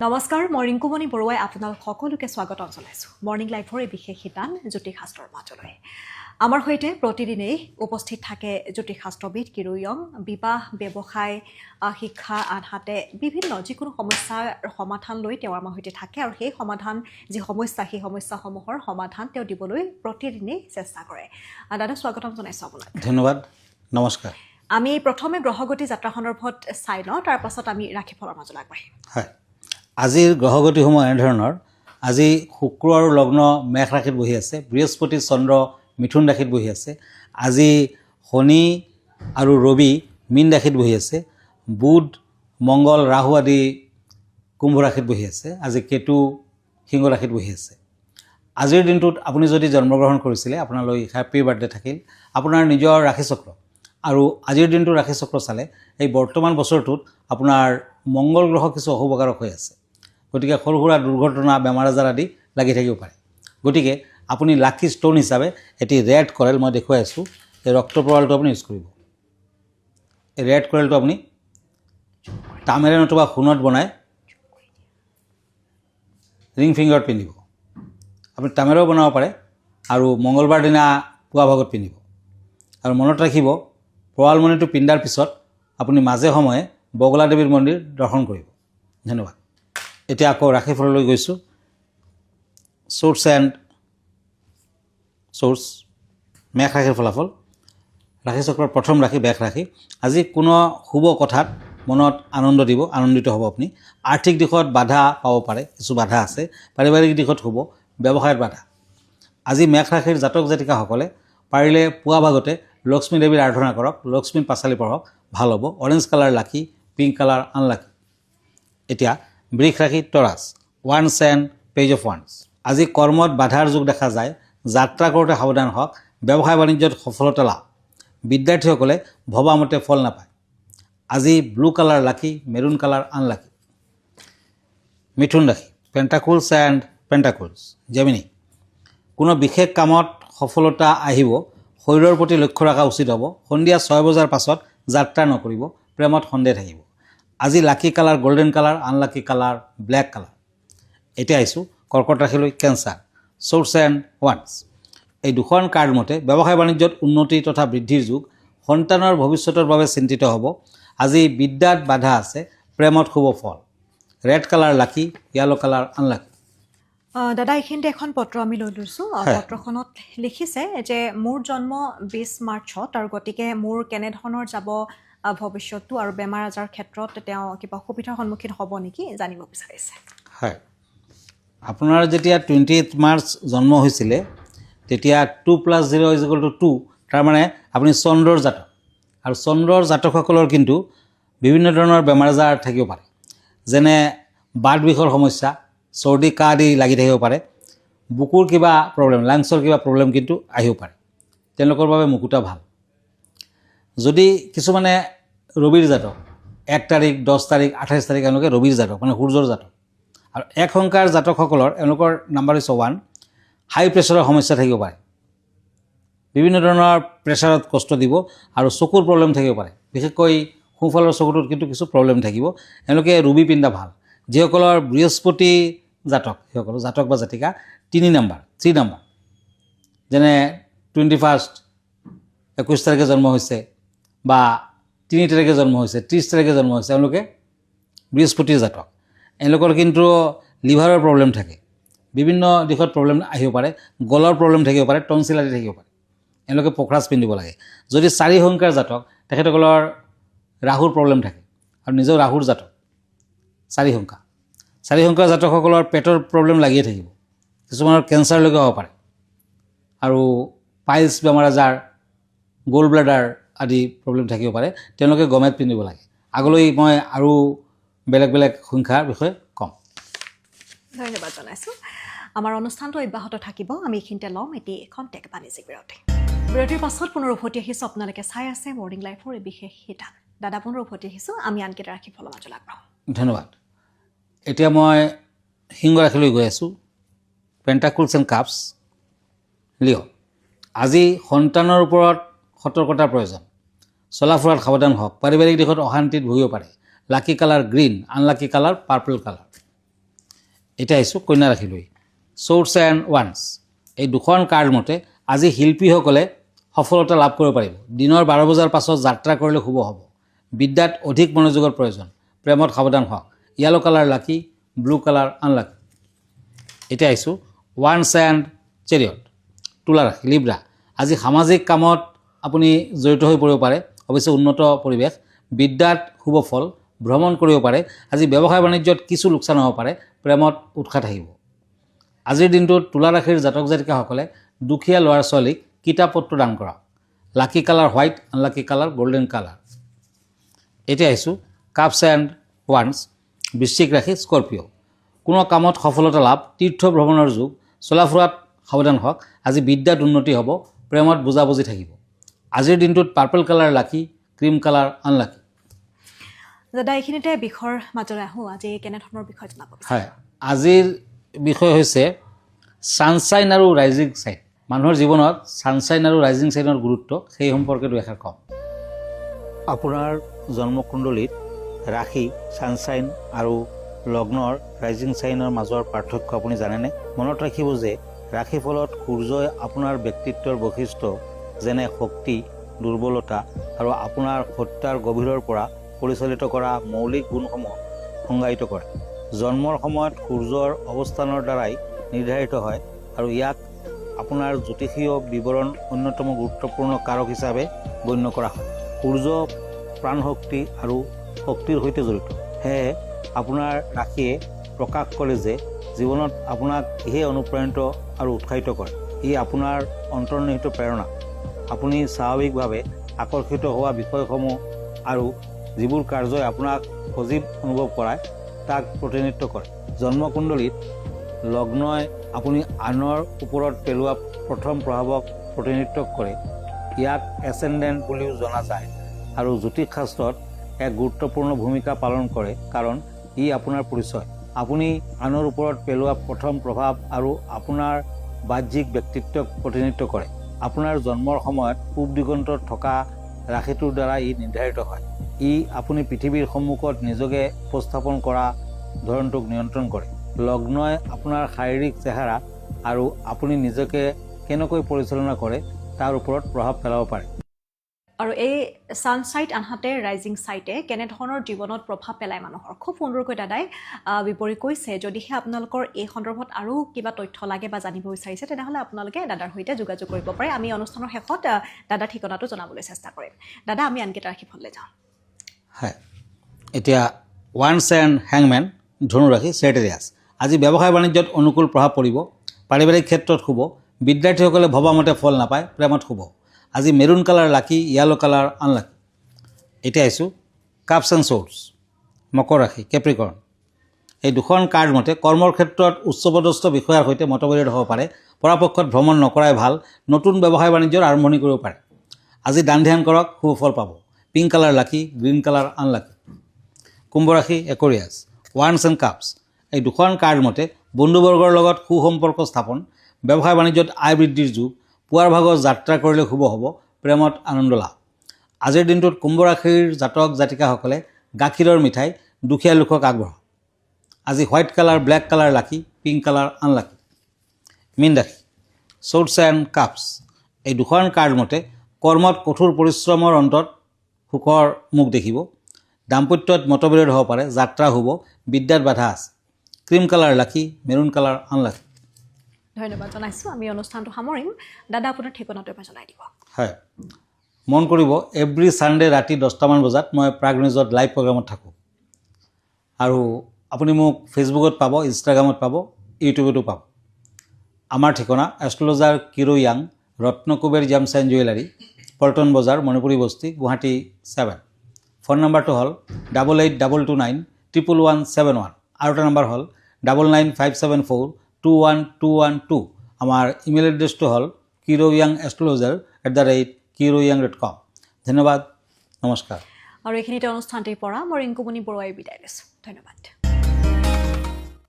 নমস্কাৰ মই ৰিংকুমণি বৰুৱাই আপোনালোক সকলোকে স্বাগতম জনাইছোঁ মৰ্নিং লাইফৰ এই বিশেষ শিতান জ্যোতিষশাস্ত্ৰৰ মাজলৈ আমাৰ সৈতে প্ৰতিদিনেই উপস্থিত থাকে জ্যোতিষশাস্ত্ৰবিদ কিৰুয়ং বিবাহ ব্যৱসায় শিক্ষা আনহাতে বিভিন্ন যিকোনো সমস্যাৰ সমাধান লৈ তেওঁ আমাৰ সৈতে থাকে আৰু সেই সমাধান যি সমস্যা সেই সমস্যাসমূহৰ সমাধান তেওঁ দিবলৈ প্ৰতিদিনেই চেষ্টা কৰে দাদা স্বাগতম জনাইছোঁ আপোনাক ধন্যবাদ নমস্কাৰ আমি প্ৰথমে গ্ৰহগতি যাত্ৰা সন্দৰ্ভত চাই লওঁ তাৰ পাছত আমি ৰাশিফলৰ মাজলৈ আগবাঢ়িম হয় আজিৰ গ্ৰহগতিসমূহ এনেধৰণৰ আজি শুক্ৰ আৰু লগ্ন মেষ ৰাশিত বহি আছে বৃহস্পতি চন্দ্ৰ মিথুন ৰাশিত বহি আছে আজি শনি আৰু ৰবি মীন ৰাশিত বহি আছে বুধ মংগল ৰাহু আদি কুম্ভ ৰাশিত বহি আছে আজি কেতু সিংহ ৰাশিত বহি আছে আজিৰ দিনটোত আপুনি যদি জন্মগ্ৰহণ কৰিছিলে আপোনালৈ হেপী বাৰ্থডে থাকিল আপোনাৰ নিজৰ ৰাশিচক্ৰ আৰু আজিৰ দিনটো ৰাশিচক্ৰ চালে এই বৰ্তমান বছৰটোত আপোনাৰ মংগল গ্ৰহ কিছু অশুভকাৰক হৈ আছে গতিকে সৰু সুৰা দুৰ্ঘটনা বেমাৰ আজাৰ আদি লাগি থাকিব পাৰে গতিকে আপুনি লাকি ষ্টোন হিচাপে এটি ৰেড কৰেল মই দেখুৱাই আছোঁ এই ৰক্ত প্ৰৱালটো আপুনি ইউজ কৰিব এই ৰেড কৰেলটো আপুনি তামেৰে নতুবা সোণত বনাই ৰিং ফিংগাৰত পিন্ধিব আপুনি তামেৰেও বনাব পাৰে আৰু মংগলবাৰ দিনা পুৱা ভাগত পিন্ধিব আৰু মনত ৰাখিব প্ৰৱালমণিটো পিন্ধাৰ পিছত আপুনি মাজে সময়ে বগলা দেৱীৰ মন্দিৰ দৰ্শন কৰিব ধন্যবাদ এতিয়া আকৌ ৰাশিফললৈ গৈছোঁ চ'ৰ্চ মেষ ৰাশিৰ ফলাফল ৰাশিচক্ৰৰ প্ৰথম ৰাশি মেষ ৰাশি আজি কোনো শুভ কথাত মনত আনন্দিত হ'ব আপুনি আৰ্থিক দিশত বাধা পাব পাৰে কিছু বাধা আছে পাৰিবাৰিক দিশত হ'ব ব্যৱসায়ত বাধা আজি মেষ ৰাশিৰ জাতক জাতিকাসকলে পাৰিলে পুৱা ভাগতে লক্ষ্মী দেৱীৰ আৰাধনা কৰক লক্ষ্মীৰ পাঁচালি পঢ়ক ভাল হ'ব অৰেঞ্জ কালাৰ লাকি পিংক কালাৰ আনলাকি এতিয়া বৃষ ৰাশি টৰাছ once and page of once আজি কৰ্মত বাধাৰ যুগ দেখা যায় যাত্ৰা কৰোঁতে সাৱধান হওক ব্যৱসায় বাণিজ্যত সফলতা লাভ বিদ্যাৰ্থীসকলে ভবামতে ফল নাপায় আজি ব্লু কালাৰ লাকি মেৰুণ কালাৰ আনলাকি মিথুন ৰাশি পেণ্টাকুলছ এণ্ড পেণ্টাকুলছ জেমিনি কোনো বিশেষ কামত সফলতা আহিব শৰীৰৰ প্ৰতি লক্ষ্য ৰখা উচিত হ'ব সন্ধিয়া 6 বজাৰ পাছত যাত্ৰা নকৰিব প্ৰেমত সন্দেহ থাকিব আজি lucky colour golden colour unlucky colour black colour এতিয়া আহিছোঁ কৰ্কট ৰাশিলৈ কেঞ্চাৰ চ'ৰ্চ এণ্ড ওৱান্স এই দুখন কাৰ্ড মতে ব্যৱসায় বাণিজ্যত উন্নতি তথা বৃদ্ধিৰ যুগ সন্তানৰ ভৱিষ্যতৰ বাবে চিন্তিত হ'ব আজি বিদ্যাত বাধা আছে প্ৰেমত শুভ ফল ৰেড কালাৰ লাকি য়েলো কালাৰ আনলাকি দাদা এইখিনিতে এখন পত্ৰ আমি লৈ লৈছোঁ পত্ৰখনত লিখিছে যে মোৰ জন্ম 20 মাৰ্চত আৰু গতিকে মোৰ কেনেধৰণৰ যাব ভৱিষ্যতটো আৰু বেমাৰ আজাৰ ক্ষেত্ৰত তেওঁ কিবা অসুবিধাৰ সন্মুখীন হ'ব নেকি জানিব বিচাৰিছে হয় আপোনাৰ যেতিয়া 28 মাৰ্চ জন্ম হৈছিলে তেতিয়া 2 + 0 = 2 তাৰমানে আপুনি চন্দ্ৰৰ জাতক আৰু চন্দ্ৰৰ জাতকসকলৰ কিন্তু বিভিন্ন ধৰণৰ বেমাৰ আজাৰ থাকিব পাৰে যেনে বাত বিষৰ সমস্যা চৰ্দি কাহ আদি লাগি থাকিব পাৰে বুকুৰ কিবা প্ৰব্লেম লাংছৰ কিবা প্ৰব্লেম কিন্তু আহিব পাৰে তেওঁলোকৰ বাবে মুকুতা ভাল যদি কিছুমানে ৰবিৰ জাতক 1 তাৰিখ 10 তাৰিখ 28 তাৰিখ এওঁলোকে ৰবিৰ জাতক মানে সূৰ্যৰ জাতক আৰু এক সংখ্যাৰ জাতকসকলৰ এওঁলোকৰ নাম্বাৰ হৈছে 1 হাই প্ৰেছাৰৰ সমস্যা থাকিব পাৰে বিভিন্ন ধৰণৰ প্ৰেছাৰত কষ্ট দিব আৰু চকুৰ প্ৰব্লেম থাকিব পাৰে বিশেষকৈ সোঁফালৰ চকুটোত কিন্তু কিছু প্ৰব্লেম থাকিব এওঁলোকে ৰবি পিন্ধা ভাল যিসকলৰ বৃহস্পতি জাতক সেইসকলৰ জাতক বা জাতিকা 3 নম্বৰ যেনে 21 তাৰিখে জন্ম হৈছে বা 3 তাৰিখে জন্ম হৈছে 30 তাৰিখে জন্ম হৈছে এওঁলোকে বৃহস্পতিৰ জাতক এওঁলোকৰ কিন্তু লিভাৰৰ প্ৰব্লেম থাকে বিভিন্ন দিশত প্ৰব্লেম আহিব পাৰে গলৰ প্ৰব্লেম থাকিব পাৰে টনচিল আদি থাকিব পাৰে এওঁলোকে পখৰাজ পিন্ধিব লাগে যদি 4 সংখ্যাৰ জাতক তেখেতসকলৰ ৰাহুৰ প্ৰব্লেম থাকে আৰু নিজৰ ৰাহুৰ জাতক 4 সংখ্যাৰ জাতকসকলৰ পেটৰ প্ৰব্লেম লাগিয়ে থাকিব কিছুমানৰ কেঞ্চাৰলৈকে হ'ব পাৰে আৰু পাইলছ বেমাৰ আজাৰ গ'ল ব্লাডাৰ আদি প্ৰব্লেম থাকিব পাৰে তেওঁলোকে গমেট পিন্ধিব লাগে আগলৈ মই আৰু বেলেগ সংখ্যাৰ বিষয়ে ক'ম ধন্যবাদ জনাইছোঁ আমাৰ অনুষ্ঠানটো অব্যাহত থাকিব আমি এইখিনিতে ল'ম এটি খন্তেক বাণিজ্যিক বিৰতিৰ পাছত পুনৰ উভতি আহিছোঁ আপোনালোকে চাই আছে মৰ্নিং লাইফৰ এই বিশেষ শিতান দাদা পুনৰ উভতি আহিছোঁ আমি আনকেইটা ৰাশিফলৰ মাজলৈ আগবাঢ়োঁ ধন্যবাদ এতিয়া মই সিংহ ৰাশিলৈ গৈ আছোঁ পেণ্টাকুলছ এণ্ড কাপছ লিঅ' আজি সন্তানৰ ওপৰত সতৰ্কতাৰ প্ৰয়োজন চলা ফুৰাত সাৱধান হওক পাৰিবাৰিক দিশত অশান্তিত ভুগিব পাৰে lucky colour green unlucky colour purple colour এতিয়া আহিছোঁ কন্যা ৰাশিলৈ চ'ৰ্টছ এণ্ড ওৱান্স এই দুখন কাৰ্ড মতে আজি শিল্পীসকলে সফলতা লাভ কৰিব পাৰিব দিনৰ 12 বজাৰ পাছত যাত্ৰা কৰিলে শুভ হ'ব বিদ্যাত অধিক মনোযোগৰ প্ৰয়োজন প্ৰেমত সাৱধান হওক য়েলো কালাৰ লাকি ব্লু কালাৰ আনলাকি এতিয়া আহিছোঁ ওৱান্স এণ্ড চেৰিয়ট তুলা ৰাশি লিব্ৰা আজি সামাজিক কামত আপুনি জড়িত হৈ পৰিব পাৰে অৱশ্যে উন্নত পৰিৱেশ বিদ্যাত শুভ ফল ভ্ৰমণ কৰিব পাৰে আজি ব্যৱসায় বাণিজ্যত কিছু লোকচান হ'ব পাৰে প্ৰেমত উৎসাহ থাকিব আজিৰ দিনটোত তুলা ৰাশিৰ জাতক জাতিকাসকলে দুখীয়া ল'ৰা ছোৱালীক কিতাপ পত্ৰ দান কৰক lucky colour white unlucky colour golden colour এতিয়া আহিছোঁ কাপছ এণ্ড ওৱান্স বৃশ্চিক ৰাশি স্কৰপিঅ' কোনো কামত সফলতা লাভ তীৰ্থ ভ্ৰমণৰ যুগ চলাফুৰাত সাৱধান হওক আজি বিদ্যাত উন্নতি হ'ব প্ৰেমত বুজাবুজি থাকিব আজিৰ দিনটোত পাৰ্পল কালাৰ লাকি ক্ৰীম কালাৰ আনলাকি দাদা এইখিনিতে বিষয়ৰ মাজলৈ আহোঁ আজি কেনেধৰণৰ বিষয় জনাব হয় আজিৰ বিষয় হৈছে ছানশ্বাইন আৰু ৰাইজিং চাইন মানুহৰ জীৱনত ছানশ্বাইন আৰু ৰাইজিং চাইনৰ গুৰুত্ব সেই সম্পৰ্কে দুআষাৰ কম আপোনাৰ জন্মকুণ্ডলীত ৰাশি ছানশ্বাইন আৰু লগ্নৰ ৰাইজিং চাইনৰ মাজৰ পাৰ্থক্য আপুনি জানেনে মনত ৰাখিব যে ৰাশিফলত সূৰ্যই আপোনাৰ ব্যক্তিত্বৰ বৈশিষ্ট্য যেনে শক্তি দুৰ্বলতা আৰু আপোনাৰ সত্যাৰ গভীৰৰ পৰা পৰিচালিত কৰা মৌলিক গুণসমূহ সংজ্ঞায়িত কৰে জন্মৰ সময়ত সূৰ্যৰ অৱস্থানৰ দ্বাৰাই নিৰ্ধাৰিত হয় আৰু ইয়াক আপোনাৰ জ্যোতিষীয় বিৱৰণ অন্যতম গুৰুত্বপূৰ্ণ কাৰক হিচাপে গণ্য কৰা হয় সূৰ্য প্ৰাণশক্তি আৰু শক্তিৰ সৈতে জড়িত সেয়ে আপোনাৰ ৰাশিয়ে প্ৰকাশ কৰে যে জীৱনত আপোনাক ইহে অনুপ্ৰাণিত আৰু উৎসাহিত কৰে ই আপোনাৰ অন্তৰ্নিহিত প্ৰেৰণা আপুনি স্বাভাৱিকভাৱে আকৰ্ষিত হোৱা বিষয়সমূহ আৰু যিবোৰ কাৰ্যই আপোনাক সজীৱ অনুভৱ কৰায় তাক প্ৰতিনিধিত্ব কৰে জন্মকুণ্ডলীত লগ্নই আপুনি আনৰ ওপৰত পেলোৱা প্ৰথম প্ৰভাৱক প্ৰতিনিধিত্ব কৰে ইয়াক এচেণ্ডেণ্ট বুলিও জনা যায় আৰু জ্যোতিষ শাস্ত্ৰত এক গুৰুত্বপূৰ্ণ ভূমিকা পালন কৰে কাৰণ ই আপোনাৰ পৰিচয় আপুনি আনৰ ওপৰত পেলোৱা প্ৰথম প্ৰভাৱ আৰু আপোনাৰ বাহ্যিক ব্যক্তিত্বক প্ৰতিনিধিত্ব কৰে আপোনাৰ জন্মৰ সময়ত পূব দিগন্তত থকা ৰাশিটোৰ দ্বাৰা ই নিৰ্ধাৰিত হয় ই আপুনি পৃথিৱীৰ সন্মুখত নিজকে উপস্থাপন কৰা ধৰণটোক নিয়ন্ত্ৰণ কৰে লগ্নই আপোনাৰ শাৰীৰিক চেহেৰা আৰু আপুনি নিজকে কেনেকৈ পৰিচালনা কৰে তাৰ ওপৰত প্ৰভাৱ পেলাব পাৰে আৰু এই ছানচাইট আনহাতে ৰাইজিং চাইটে কেনেধৰণৰ জীৱনত প্ৰভাৱ পেলায় মানুহৰ খুব সুন্দৰকৈ দাদাই বিপৰীত কৈছে যদিহে আপোনালোকৰ এই সন্দৰ্ভত আৰু কিবা তথ্য লাগে বা জানিব বিচাৰিছে তেনেহ'লে আপোনালোকে দাদাৰ সৈতে যোগাযোগ কৰিব পাৰে আমি অনুষ্ঠানৰ শেষত দাদাৰ ঠিকনাটো জনাবলৈ চেষ্টা কৰিম দাদা আমি আনকেইটা ৰাশিফললৈ যাওঁ হয় এতিয়া ওৱান্স এণ্ড হেংমেন ধনু ৰাশি চেৰিটেৰিয়াছ আজি ব্যৱসায় বাণিজ্যত অনুকূল প্ৰভাৱ পৰিব পাৰিবাৰিক ক্ষেত্ৰত শুভ বিদ্যাৰ্থীসকলে ভবামতে ফল নাপায় প্ৰেমত শুভ আজি মেৰুণ কালাৰ লাকি য়েলো কালাৰ আনলাকি এতিয়া আহিছোঁ কাপছ এণ্ড চ'ৰ্টছ মকৰ ৰাশি কেপ্ৰিকৰ্ণ এই দুখন কাৰ্ড মতে কৰ্মৰ ক্ষেত্ৰত উচ্চপদস্থ বিষয়াৰ সৈতে মতবিৰোধ হ'ব পাৰে পৰাপক্ষত ভ্ৰমণ নকৰাই ভাল নতুন ব্যৱসায় বাণিজ্যৰ আৰম্ভণি কৰিব পাৰে আজি দান ধ্যান কৰক শুভ ফল পাব পিংক কালাৰ লাকি গ্ৰীণ কালাৰ আনলাকি কুম্ভ ৰাশি একুৰিয়াছ ওৱান্স এণ্ড কাপছ এই দুখন কাৰ্ড মতে বন্ধুবৰ্গৰ লগত সুসম্পৰ্ক স্থাপন ব্যৱসায় বাণিজ্যত আয় বৃদ্ধিৰ যুগ পুৱাৰ ভাগত যাত্ৰা কৰিলে শুভ হ'ব প্ৰেমত আনন্দ লাভ আজিৰ দিনটোত কুম্ভ ৰাশিৰ জাতক জাতিকাসকলে গাখীৰৰ মিঠাই দুখীয়া লোকক আগবঢ়াওক আজি হোৱাইট কালাৰ ব্লেক কালাৰ লাকি পিংক কালাৰ আনলাকি মীন ৰাশি চ'ৰ্টছ এণ্ড কাপছ এই দুখন কাৰ্ড মতে কৰ্মত কঠোৰ পৰিশ্ৰমৰ অন্তত সুখৰ মুখ দেখিব দাম্পত্যত মতবিৰোধ হ'ব পাৰে যাত্ৰা শুভ বিদ্যাত বাধা আছে ক্ৰীম কালাৰ লাকি মেৰুণ কালাৰ আনলাকি ধন্যবাদ জনাইছোঁ আমি অনুষ্ঠানটো সামৰিম দাদা আপোনাৰ ঠিকনাটো এবাৰ জনাই দিব হয় মন কৰিব এভৰি ছানডে ৰাতি 10টামান বজাত মই প্ৰাগ নিউজত লাইভ প্ৰগ্ৰামত থাকোঁ আৰু আপুনি মোক ফেচবুকত পাব ইনষ্টাগ্ৰামত পাব ইউটিউবতো পাব আমাৰ ঠিকনা এষ্ট্ৰলজাৰ কিৰো য়াং Ratnakuber gems and jewellery Paltan Bazar Manipuri বস্তি গুৱাহাটী 7 ফোন নম্বৰটো হ'ল 8822911171 আৰু এটা নম্বৰ হ'ল 9957421212 আমাৰ ইমেইল এড্ৰেছটো হ'ল kiroyangastrologer@kiroyang.com ধন্যবাদ নমস্কাৰ আৰু এইখিনিতে অনুষ্ঠানটিৰ পৰা মই ৰিংকুমণি বৰুৱাই বিদায় লৈছোঁ ধন্যবাদ